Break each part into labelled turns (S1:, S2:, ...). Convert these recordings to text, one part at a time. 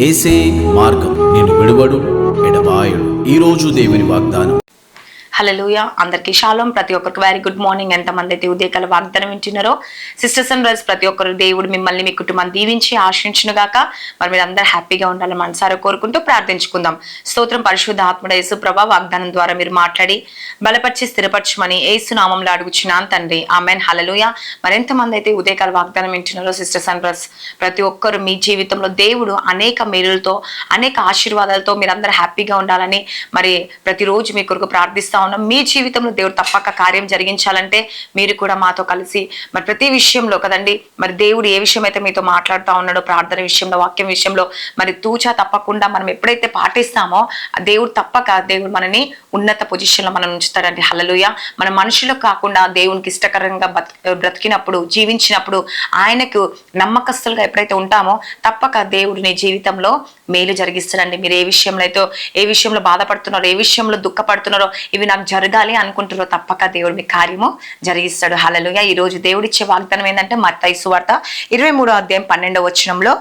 S1: ఏసే మార్గం నిన్ను విడువడు ఎడబాయడు. ఈరోజు దేవుని వాగ్దానం.
S2: హల్లెలూయా. అందరికీ షాలోమ్. ప్రతి ఒక్కరికి వెరీ గుడ్ మార్నింగ్. ఎంతమంది అయితే ఉదయకాల వాగ్దానం వింటున్నారో సిస్టర్స్ అండ్ బ్రదర్స్, ప్రతి ఒక్కరు దేవుడు మిమ్మల్ని మీ కుటుంబాన్ని దీవించి ఆశించును గాక. మరి మీరు అందరూ హ్యాపీగా ఉండాలని మనసారా కోరుకుంటూ ప్రార్థించుకుందాం. స్తోత్రం. పరిశుద్ధ ఆత్మడ యేసు ప్రభా, వాగ్దానం ద్వారా మీరు మాట్లాడి బలపరిచి స్థిరపరచమని యేసు నామంలో అడుగుచున్నాను తండ్రి. ఆమెన్. హల్లెలూయా. మరెంతమంది అయితే ఉదయకాల వాగ్దానం వింటున్నారో సిస్టర్స్ అండ్ బ్రదర్స్, ప్రతి ఒక్కరు మీ జీవితంలో దేవుడు అనేక మేలులతో అనేక ఆశీర్వాదాలతో మీరందరూ హ్యాపీగా ఉండాలని మరి ప్రతిరోజు మీ కొరకు ప్రార్థిస్తా ఉన్నాం. మీ జీవితంలో దేవుడు తప్పక కార్యం జరిగించాలంటే మీరు కూడా మాతో కలిసి మరి ప్రతి విషయంలో కదండి, మరి దేవుడు ఏ విషయం అయితే మీతో మాట్లాడుతూ ఉన్నాడో, ప్రార్థన విషయంలో, వాక్యం విషయంలో మరి తూచా తప్పకుండా మనం ఎప్పుడైతే పాటిస్తామో దేవుడు దేవుడు మనని ఉన్నత పొజిషన్లో మనం ఉంచుతాడండి. హల్లెలూయా. మన మనుషులకు కాకుండా దేవునికి ఇష్టకరంగా బ్రతికినప్పుడు, జీవించినప్పుడు, ఆయనకు నమ్మకస్తులుగా ఎప్పుడైతే ఉంటామో తప్పక దేవుడు నీ జీవితంలో మేలు జరిగిస్తాడండి. మీరు ఏ విషయంలో బాధపడుతున్నారో, ఏ విషయంలో దుఃఖపడుతున్నారో, ఇవి నాకు జరగాలి అనుకుంటున్నారో తప్పక దేవుడు మీ కార్యము జరిగిస్తాడు. హల్లెలూయా. ఈ రోజు దేవుడిచ్చే వాగ్దానం ఏంటంటే మత్తయి సువార్త 23వ అధ్యాయం 12వ వచనంలో,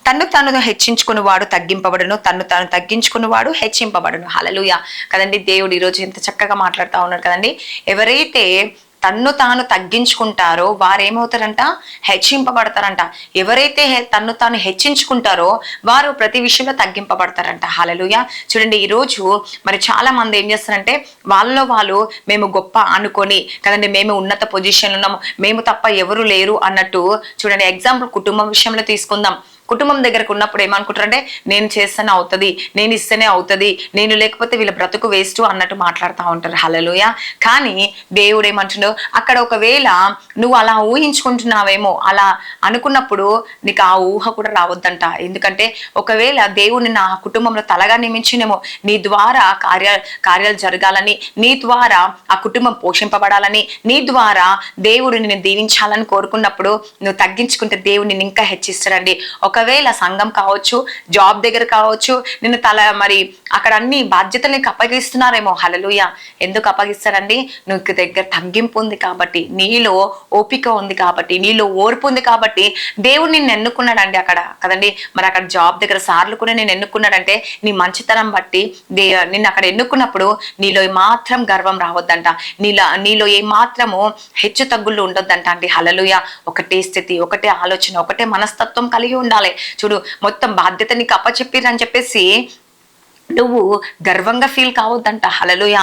S2: తన్ను తాను హెచ్చించుకునేవాడు తగ్గింపబడును, తన్ను తాను తగ్గించుకునేవాడు హెచ్చింపబడును. హల్లెలూయా. కదండి, దేవుడు ఈరోజు ఎంత చక్కగా మాట్లాడుతూ ఉన్నాడు కదండి. ఎవరైతే తన్ను తాను తగ్గించుకుంటారో వారు ఏమవుతారంట? హెచ్చింపబడతారంట. ఎవరైతే తన్ను తాను హెచ్చించుకుంటారో వారు ప్రతి విషయంలో తగ్గింపబడతారంట. హల్లెలూయా. చూడండి, ఈరోజు మరి చాలా మంది ఏం చేస్తారంటే వాళ్ళలో వాళ్ళు మేము గొప్ప అనుకొని కదండి, మేము ఉన్నత పొజిషన్లో ఉన్నాము, మేము తప్ప ఎవరు లేరు అన్నట్టు. చూడండి, ఎగ్జాంపుల్ కుటుంబం విషయంలో తీసుకుందాం. కుటుంబం దగ్గరకు ఉన్నప్పుడు ఏమనుకుంటారంటే నేను చేస్తేనే అవుతుంది, నేను ఇస్తేనే అవుతుంది, నేను లేకపోతే వీళ్ళ బ్రతుకు వేస్ట్ అన్నట్టు మాట్లాడుతూ ఉంటారు. హల్లెలూయా. కానీ దేవుడు ఏమంటుండో, అక్కడ ఒకవేళ నువ్వు అలా ఊహించుకుంటున్నావేమో, అలా అనుకున్నప్పుడు నీకు ఆ ఊహ కూడా రావద్దంట. ఎందుకంటే ఒకవేళ దేవుడిని నా కుటుంబంలో తలగా నియమించినేమో, నీ ద్వారా కార్యాలు జరగాలని, నీ ద్వారా ఆ కుటుంబం పోషింపబడాలని, నీ ద్వారా దేవుడు నిన్ను దీవించాలని కోరుకున్నప్పుడు నువ్వు తగ్గించుకుంటే దేవుడు నిన్ను ఇంకా హెచ్చిస్తాడండి. ఒకవేళ సంఘం కావచ్చు, జాబ్ దగ్గర కావచ్చు, నిన్ను మరి అక్కడ అన్ని బాధ్యతలు నీకు అప్పగిస్తున్నారేమో. హల్లెలూయా. ఎందుకు అప్పగిస్తారండి? నువ్వు దగ్గర తగ్గింపు ఉంది కాబట్టి, నీలో ఓపిక ఉంది కాబట్టి, నీలో ఓర్పు ఉంది కాబట్టి దేవుడు నిన్ను ఎన్నుకున్నాడండి అక్కడ కదండి. మరి అక్కడ జాబ్ దగ్గర సార్లు కూడా నేను ఎన్నుకున్నాడంటే నీ మంచితనం బట్టి నిన్ను అక్కడ ఎన్నుకున్నప్పుడు నీలో మాత్రం గర్వం రావద్దంట, నీలో ఏ మాత్రము హెచ్చు తగ్గుళ్ళు ఉండొద్దంట అండి. హల్లెలూయా. ఒకటే స్థితి, ఒకటే ఆలోచన, ఒకటే మనస్తత్వం కలిగి ఉండాలి. చూడు, మొత్తం బాధ్యత నీకు అప్పచెప్పిరని చెప్పేసి నువ్వు గర్వంగా ఫీల్ కావద్దంట. హల్లెలూయా.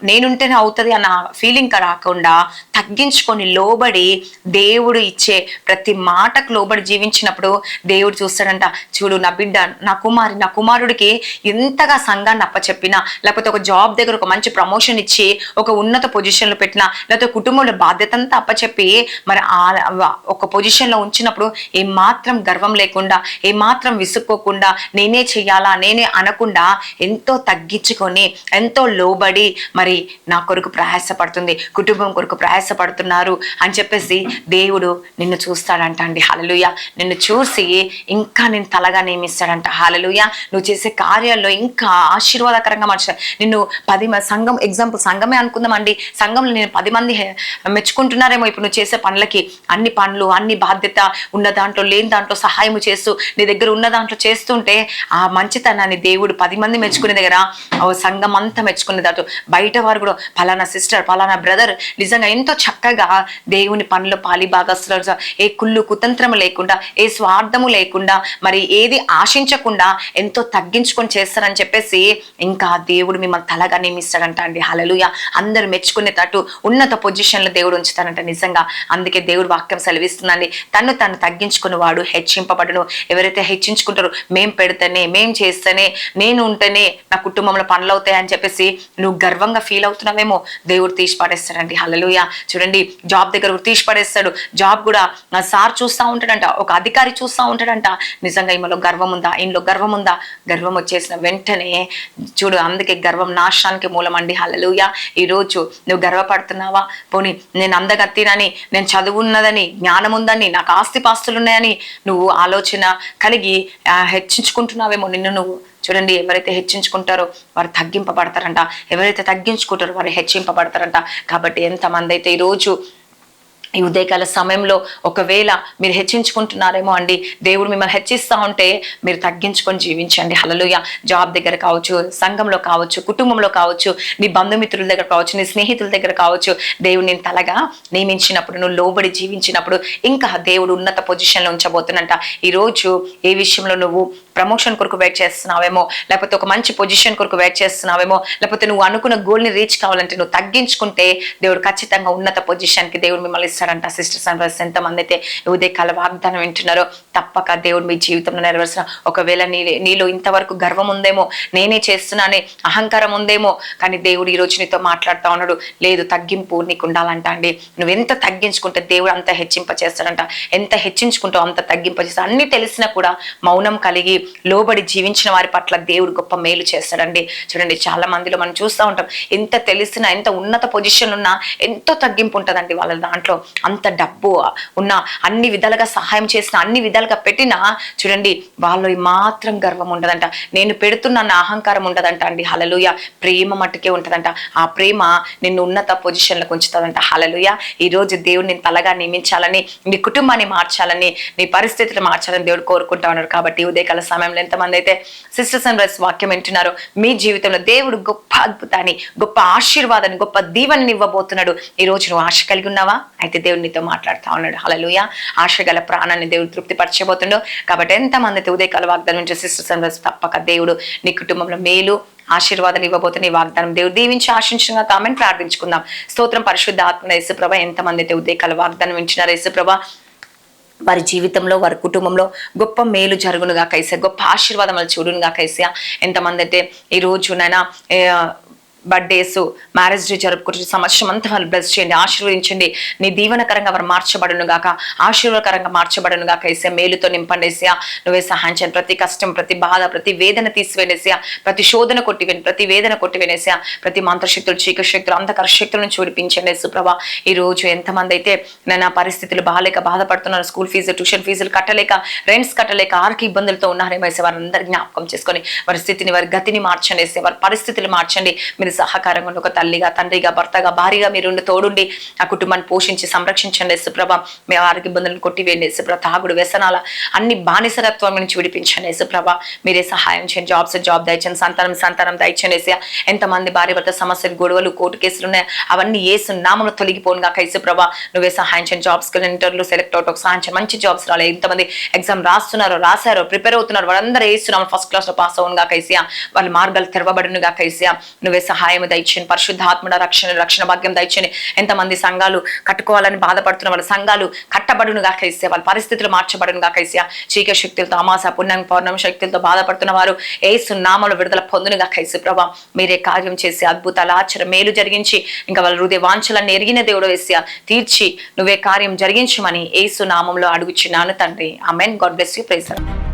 S2: నేనుంటేనే అవుతుంది అన్న ఫీలింగ్ రాకుండా తగ్గించుకొని లోబడి దేవుడు ఇచ్చే ప్రతి మాటకు లోబడి జీవించినప్పుడు దేవుడు చూస్తాడంట. చూడు, నా బిడ్డ, నా కుమారుడికి ఎంతగా సంఘాన్ని అప్పచెప్పినా, లేకపోతే ఒక జాబ్ దగ్గర ఒక మంచి ప్రమోషన్ ఇచ్చి ఒక ఉన్నత పొజిషన్లో పెట్టినా, లేకపోతే కుటుంబంలో బాధ్యత అంతా అప్పచెప్పి మరి ఒక పొజిషన్లో ఉంచినప్పుడు ఏమాత్రం గర్వం లేకుండా, ఏమాత్రం విసుక్కోకుండా, నేనే చెయ్యాలా, నేనే అనకుండా ఎంతో తగ్గించుకొని, ఎంతో లోబడి మరి నా కొరకు ప్రయాసపడుతుంది, కుటుంబం కొరకు ప్రయాసపడుతున్నారు అని చెప్పేసి దేవుడు నిన్ను చూస్తాడంట అండి. హల్లెలూయా. నిన్ను చూసి ఇంకా నేను తలగా నియమిస్తాడంట. హల్లెలూయా. నువ్వు చేసే కార్యాల్లో ఇంకా ఆశీర్వాదకరంగా మార్చాడు నిన్ను. 10 సంఘం, ఎగ్జాంపుల్ సంఘమే అనుకుందామండి. సంఘంలో నేను 10 మంది మెచ్చుకుంటున్నారేమో ఇప్పుడు నువ్వు చేసే పనులకి. అన్ని పనులు, అన్ని బాధ్యత ఉన్న దాంట్లో లేని దాంట్లో సహాయం చేస్తూ, నీ దగ్గర ఉన్న దాంట్లో చేస్తుంటే ఆ మంచితనాన్ని దేవుడు 10 మంది మెచ్చుకునే దగ్గర సంఘం అంతా మెచ్చుకునేదాటు. బయట వారు కూడా పలానా సిస్టర్, పలానా బ్రదర్ నిజంగా ఎంతో చక్కగా దేవుని పనులు పాలిభాగస్తులు, ఏ కుళ్ళు కుతంత్రము లేకుండా, ఏ స్వార్థము లేకుండా, మరి ఏది ఆశించకుండా ఎంతో తగ్గించుకొని చేస్తారని చెప్పేసి ఇంకా దేవుడు మిమ్మల్ని తలగా నియమిస్తాడంట అండి. హల్లెలూయా. అందరూ మెచ్చుకునేటట్టు ఉన్నత పొజిషన్లో దేవుడు ఉంచుతాడంట. నిజంగా అందుకే దేవుడు వాక్యం సెలవిస్తుందండి, తను తగ్గించుకుని వాడు హెచ్చింపబడును. ఎవరైతే హెచ్చించుకుంటారో, మేం పెడితేనే, మేం చేస్తేనే, నేను ఉంటేనే నా కుటుంబంలో పనులు అవుతాయి అని చెప్పేసి నువ్వు గర్వంగా ఫీల్ అవుతున్నావేమో, దేవుడు తీసి పడేస్తాడండి. హల్లెలూయా. చూడండి, జాబ్ దగ్గర తీసి పడేస్తాడు. జాబ్ కూడా సార్ చూస్తూ ఉంటాడంట, ఒక అధికారి చూస్తూ ఉంటాడంట. నిజంగా ఈమెలో గర్వం ఉందా, ఈయనలో గర్వం ఉందా? గర్వం వచ్చేసిన వెంటనే చూడు, అందుకే గర్వం నాశనానికి మూలం అండి. హల్లెలూయా. ఈరోజు నువ్వు గర్వపడుతున్నావా? పోనీ నేను అందగత్తినని, నేను చదువున్నదని, జ్ఞానం ఉందని, నాకు ఆస్తిపాస్తులు ఉన్నాయని నువ్వు ఆలోచన కలిగి హెచ్చించుకుంటున్నావేమో నిన్ను నువ్వు. చూడండి, ఎవరైతే హెచ్చించుకుంటారో వారు తగ్గింపబడతారంట, ఎవరైతే తగ్గించుకుంటారో వారు హెచ్చింపబడతారంట. కాబట్టి ఎంతమంది అయితే ఈరోజు ఈ ఉదయకాల సమయంలో ఒకవేళ మీరు హెచ్చించుకుంటున్నారేమో అండి, దేవుడు మిమ్మల్ని హెచ్చిస్తూ ఉంటే మీరు తగ్గించుకొని జీవించండి. హల్లెలూయా. జాబ్ దగ్గర కావచ్చు, సంఘంలో కావచ్చు, కుటుంబంలో కావచ్చు, నీ బంధుమిత్రుల దగ్గర కావచ్చు, నీ స్నేహితుల దగ్గర కావచ్చు, దేవుడు నేను తలగా నియమించినప్పుడు, నువ్వు లోబడి జీవించినప్పుడు ఇంకా దేవుడు ఉన్నత పొజిషన్లో ఉంచబోతున్నంట. ఈరోజు ఏ విషయంలో నువ్వు ప్రమోషన్ కొరకు వెయిట్ చేస్తున్నావేమో, లేకపోతే ఒక మంచి పొజిషన్ కొరకు వెయిట్ చేస్తున్నావేమో, లేకపోతే నువ్వు అనుకున్న గోల్ని రీచ్ కావాలంటే నువ్వు తగ్గించుకుంటే దేవుడు ఖచ్చితంగా ఉన్నత పొజిషన్కి దేవుడు మిమ్మల్ని ఇస్తాడంట. సిస్టర్స్ అండ్ బ్రదర్స్, ఎంతమంది అయితే ఉదయకాల వాగ్దానం వింటున్నారో తప్పక దేవుడు మీ జీవితంలో నెరవేర్చిన. ఒకవేళ నీలో ఇంతవరకు గర్వం ఉందేమో, నేనే చేస్తున్నానే అహంకారం ఉందేమో, కానీ దేవుడు ఈ రోజు నీతో మాట్లాడుతూ ఉన్నాడు. లేదు, తగ్గింపు నీకు ఉండాలంట అండి. నువ్వు ఎంత తగ్గించుకుంటే దేవుడు అంత హెచ్చింప చేస్తాడంట. ఎంత హెచ్చించుకుంటావు అంత తగ్గింప చేస్తాడు. అన్ని తెలిసినా కూడా మౌనం కలిగి లోబడి జీవించిన వారి పట్ల దేవుడు గొప్ప మేలు చేస్తాడండి. చూడండి, చాలా మందిలో మనం చూస్తూ ఉంటాం, ఎంత తెలిసినా, ఎంత ఉన్నత పొజిషన్ ఉన్నా ఎంతో తగ్గింపు ఉంటుందండి వాళ్ళ దాంట్లో. అంత డబ్బు ఉన్నా, అన్ని విధాలుగా సహాయం చేసిన, అన్ని విధాలుగా పెట్టినా చూడండి వాళ్ళు మాత్రం గర్వం ఉండదంట. నేను పెడుతున్న అహంకారం ఉండదంట అండి. హల్లెలూయా. ప్రేమ మట్టుకే ఉంటదంట. ఆ ప్రేమ నిన్ను ఉన్నత పొజిషన్లకు ఉంచుతుందంట. హల్లెలూయా. ఈ రోజు దేవుడు నేను తలగా నియమించాలని, నీ కుటుంబాన్ని మార్చాలని, నీ పరిస్థితులు మార్చాలని దేవుడు కోరుకుంటా ఉన్నారు. కాబట్టి ఉదయకాల సమయంలో ఎంతమంది అయితే సిస్టర్స్ అండ్ బ్రదర్స్ వాక్యం వింటున్నారో, మీ జీవితంలో దేవుడు గొప్ప అద్భుతాన్ని, గొప్ప ఆశీర్వాదాన్ని, గొప్ప దీవెనని ఇవ్వబోతున్నాడు. ఈ రోజు నువ్వు ఆశ కలిగి ఉన్నావా? అయితే దేవుడు నీతో మాట్లాడుతూ ఉన్నాడు. హల్లెలూయా. ఆశ గల ప్రాణాన్ని దేవుడు తృప్తిపరచబోతుండో. కాబట్టి ఎంతమంది అయితే ఉదయకాల వాగ్దానం నుంచి సిస్టర్స్ అండ్ బ్రదర్స్ తప్పక దేవుడు నీ కుటుంబంలో మేలు ఆశీర్వాదాలు ఇవ్వబోతున్న ఈ వాగ్దానం దేవుడు దీవించి ఆశించిన కామెంట్ ప్రార్థించుకుందాం. స్తోత్రం పరిశుద్ధ ఆత్మ యేసుప్రభ. ఎంతమంది అయితే ఉదయకాల వాగ్దానం వింటున్నారు యేసుప్రభ, వారి జీవితంలో, వారి కుటుంబంలో గొప్ప మేలు జరుగునుగా కైసా, గొప్ప ఆశీర్వాదములు చూడునుగా కైసా. ఎంతమంది అయితే ఈ రోజు నైనా బర్త్డేస్, మ్యారేజ్ డే జరుపుకుంటూ సంవత్సరం అంతా వాళ్ళు బ్లెస్ చేయండి, ఆశీర్వదించండి. నీ దీవెనకరంగా వారు మార్చబడును గాక, ఆశీర్వాదకరంగా మార్చబడును గాక ఏసా. మేలుతో నింపండి ఏసా. నువ్వే సహాయం చేయండి. ప్రతి కష్టం, ప్రతి బాధ, ప్రతి వేదన తీసివేనేసా. ప్రతి శోధన కొట్టివేని, ప్రతి వేదన కొట్టివేనేసా. ప్రతి మంత్రశక్తులు, చీకటి శక్తులు, అంధకార శక్తుల నుంచి విడిపించండి యేసుప్రభా. ఈ రోజు ఎంతమంది అయితే నా పరిస్థితులు బాగాలేక బాధపడుతున్నారు, స్కూల్ ఫీజు, ట్యూషన్ ఫీజులు కట్టలేక, రెంట్స్ కట్టలేక, ఆర్థిక ఇబ్బందులతో ఉన్నారేమో ఏసా. వారందరినీ జ్ఞాపకం చేసుకొని వారి స్థితిని, వారి గతిని మార్చండి ఏసా. వారి పరిస్థితులు మార్చండి. మీరు సహకారంగా ఒక తల్లిగా, తండ్రిగా, భర్తగా, భార్యగా మీరు తోడుండి ఆ కుటుంబాన్ని పోషించి సంరక్షించండి యేసుప్రభ. మీ ఆరోగ్య ఇబ్బందులను కొట్టివేయండి యేసుప్రభ. తాగుడు, వ్యసనాల అన్ని బానిసరత్వం నుంచి విడిపించండి యేసుప్రభ. మీరే సహాయం చేయండి. జాబ్ దయచండి, సంతానం దయచండి యేసయ్య. ఎంతమంది భార్య భర్త సమస్యలు, గొడవలు, కోర్టు కేసులు ఉన్నాయి, అవన్నీ యేసు నామములో తొలగిపోను గాక యేసుప్రభ. నువ్వే సహాయం చేయండి. జాబ్స్ ఇంటర్వ్యూలో సెలెక్ట్ అవుట్ ఒక సహాయం చేయండి. మంచి జాబ్స్ రాలేదు. ఎంతమంది ఎగ్జామ్ రాశారో, ప్రిపేర్ అవుతున్నారు, వాళ్ళందరూ యేసునామములో ఫస్ట్ క్లాస్ లో పాస్ అవును గాక యేసయ్య. వాళ్ళ మార్గాలు తెరవబడును గాక యేసయ్య. నువ్వే సహాయం దయచేయండి. పరిశుద్ధాత్మడ రక్షణ భాగ్యం దయచేయండి. ఎంతమంది సంఘాలు కట్టుకోవాలని బాధపడుతున్న వాళ్ళ సంఘాలు కట్టబడును గాక యేసయ్య. వాళ్ళ పరిస్థితులు మార్చబడును గాక యేసయ్య. చీకటి శక్తులతో, అమాస, పుణ్యం, పౌర్ణమి శక్తులతో బాధపడుతున్న వారు యేసు నామములో విడుదల పొందును గాక యేసుప్రభ. మీరే కార్యం చేసి అద్భుతాలు, ఆశ్చర్య, మేలు జరిగించి ఇంకా వాళ్ళ హృదయ వాంఛలన్నీ ఎరిగిన దేవుడు యేసయ్య తీర్చి నువ్వే కార్యం జరిగించమని యేసు నామములో అడుగుచున్నాను తండ్రి. ఆమేన్. God bless you. Praise the lord.